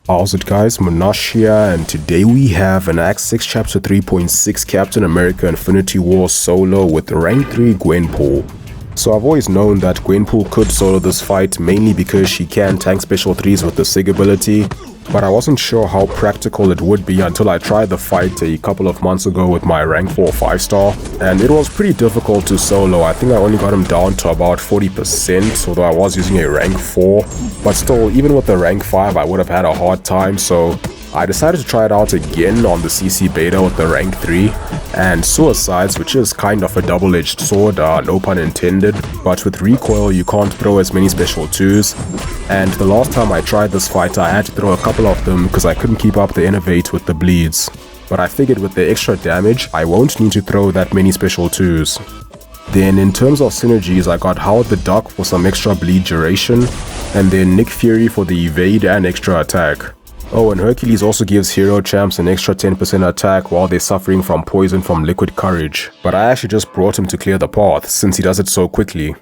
How's it guys, Munash here, and today we have an Act 6 Chapter 3.6 Captain America Infinity War solo with rank 3 Gwenpool. So I've always known that Gwenpool could solo this fight mainly because she can tank special 3s with the SIG ability, but I wasn't sure how practical it would be until I tried the fight a couple of months ago with my rank 4 5-star, and it was pretty difficult to solo. I think I only got him down to about 40%, although I was using a rank 4, but still, even with the rank 5 I would have had a hard time, so I decided to try it out again on the CC beta with the rank 3 and suicides, which is kind of a double-edged sword, no pun intended, but with recoil you can't throw as many special 2s, and the last time I tried this fight I had to throw a couple of them because I couldn't keep up the innovate with the bleeds, but I figured with the extra damage I won't need to throw that many special 2s. Then in terms of synergies, I got Howard the Duck for some extra bleed duration, and then Nick Fury for the evade and extra attack. Oh, and Hercules also gives hero champs an extra 10% attack while they're suffering from poison from liquid courage, but I actually just brought him to clear the path since he does it so quickly.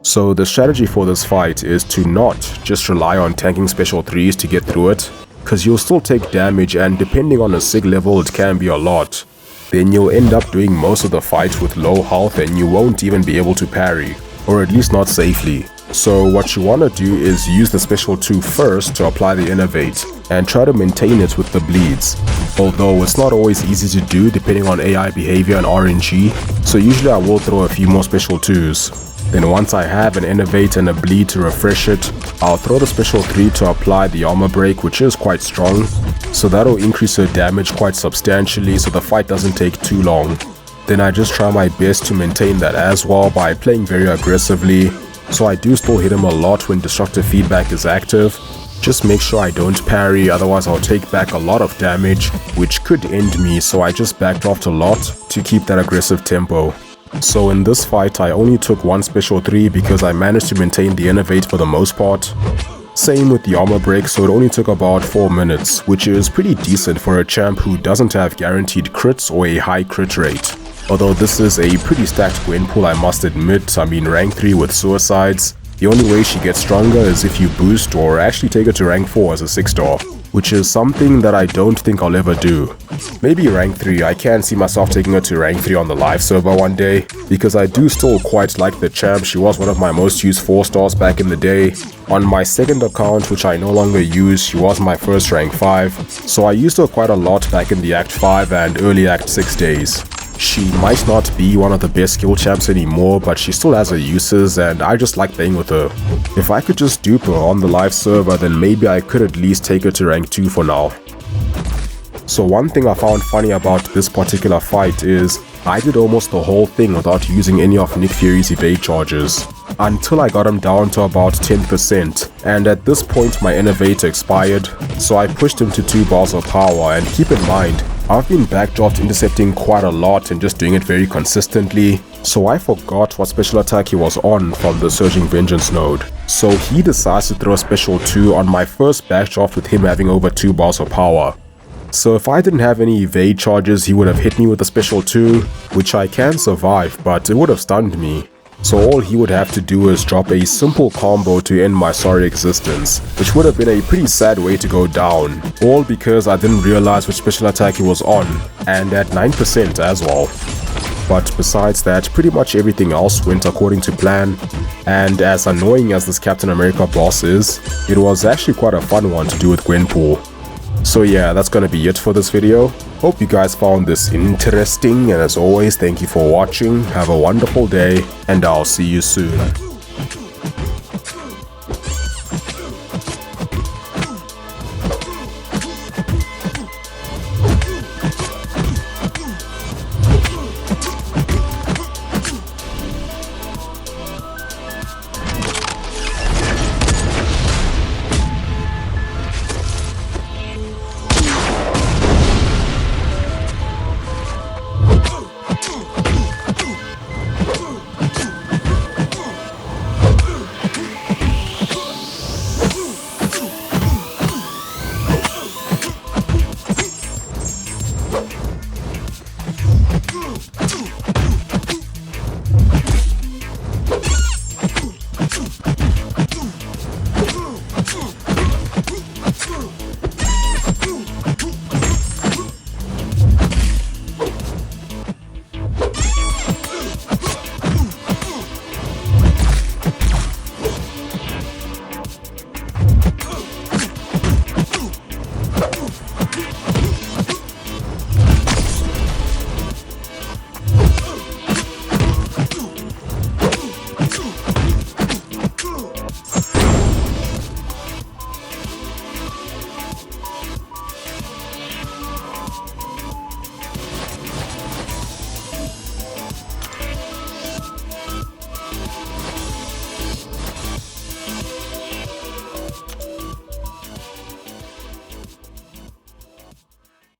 So the strategy for this fight is to not just rely on tanking special 3s to get through it, cause you'll still take damage and depending on the SIG level it can be a lot. Then you'll end up doing most of the fight with low health and you won't even be able to parry, or at least not safely. So what you want to do is use the special 2 first to apply the innovate and try to maintain it with the bleeds, although it's not always easy to do depending on AI behavior and RNG, so usually I will throw a few more special 2s. Then once I have an innovate and a bleed to refresh it, I'll throw the special 3 to apply the armor break, which is quite strong, so that'll increase her damage quite substantially so the fight doesn't take too long. Then I just try my best to maintain that as well by playing very aggressively, so I do still hit him a lot when destructive feedback is active. Just make sure I don't parry, otherwise I'll take back a lot of damage, which could end me, so I just backed off a lot to keep that aggressive tempo. So in this fight I only took one special 3 because I managed to maintain the innovate for the most part. Same with the armor break, so it only took about 4 minutes, which is pretty decent for a champ who doesn't have guaranteed crits or a high crit rate. Although this is a pretty stacked Gwenpool, I must admit. I mean, rank 3 with suicides. The only way she gets stronger is if you boost or actually take her to rank 4 as a 6-star, which is something that I don't think I'll ever do. Maybe rank 3, I can see myself taking her to rank 3 on the live server one day, because I do still quite like the champ. She was one of my most used 4-stars back in the day. On my second account, which I no longer use, she was my first rank 5, so I used her quite a lot back in the Act 5 and early Act 6 days. She might not be one of the best skill champs anymore, but she still has her uses and I just like playing with her. If I could just dupe her on the live server, then maybe I could at least take her to rank 2 for now. So one thing I found funny about this particular fight is I did almost the whole thing without using any of Nick Fury's evade charges, until I got him down to about 10%, and at this point my innovator expired, so I pushed him to 2 bars of power. And keep in mind, I've been backdraft intercepting quite a lot and just doing it very consistently, so I forgot what special attack he was on from the Surging Vengeance node. So he decides to throw a special 2 on my first backdraft with him having over 2 bars of power. So if I didn't have any evade charges, he would have hit me with a special 2, which I can survive, but it would have stunned me. So all he would have to do is drop a simple combo to end my sorry existence, which would have been a pretty sad way to go down, all because I didn't realize which special attack he was on, and at 9% as well. But besides that, pretty much everything else went according to plan, and as annoying as this Captain America boss is, it was actually quite a fun one to do with Gwenpool. So yeah, that's gonna be it for this video. Hope you guys found this interesting, and as always, thank you for watching. Have a wonderful day, and I'll see you soon.